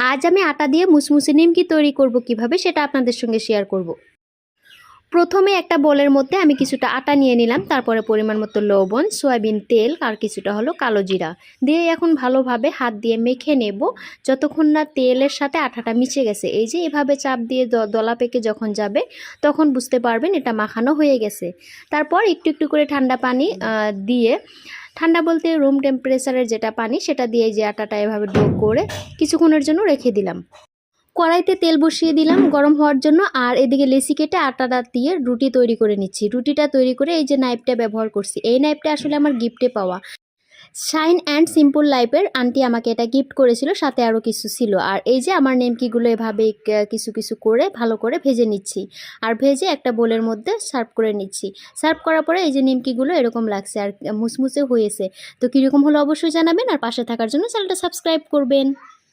আজ আমি আটা দিয়ে মুসমুসে নিমকি তৈরি করব কিভাবে সেটা আপনাদের সঙ্গে শেয়ার করব। প্রথমে একটা বোলের মধ্যে আমি কিছুটা আটা নিয়ে নিলাম, তারপরে পরিমাণ মতো লবণ, সয়াবিন তেল আর কিছুটা হলো কালো জিরা দিয়ে এখন ভালোভাবে হাত দিয়ে মেখে নেব যতক্ষণ না তেলের সাথে আটাটা মিশে গেছে। এই যে এভাবে চাপ দিয়ে দলা পেকে যখন যাবে তখন বুঝতে পারবেন এটা মাখানো হয়ে গেছে। তারপর একটু একটু করে ঠান্ডা পানি দিয়ে, ঠান্ডা বলতে রুম টেম্পারেচারের যেটা পানি সেটা দিয়ে যে আটাটা এভাবে ডো করে কিছুক্ষণের জন্য রেখে দিলাম। কড়াইতে তেল বসিয়ে দিলাম গরম হওয়ার জন্য, আর এদিকে লেচি কেটে আটাটা দিয়ে রুটি তৈরি করে নিচ্ছি। রুটিটা তৈরি করে এই যে নাইফটা ব্যবহার করছি, এই নাইফটা আসলে আমার গিফটে পাওয়া। শাইন অ্যান্ড সিম্পল লাইফের আন্টি আমাকে এটা গিফট করেছিল, সাথে আরও কিছু ছিল। আর এই যে আমার নেমকিগুলো এভাবে কিছু কিছু করে ভালো করে ভেজে নিচ্ছি, আর ভেজে একটা বোলের মধ্যে সার্ভ করে নিচ্ছি। সার্ভ করার পরে এই যে নিমকিগুলো এরকম লাগছে আর মুসমুসে হয়েছে। তো কীরকম হলো অবশ্যই জানাবেন, আর পাশে থাকার জন্য চ্যানেলটা সাবস্ক্রাইব করবেন।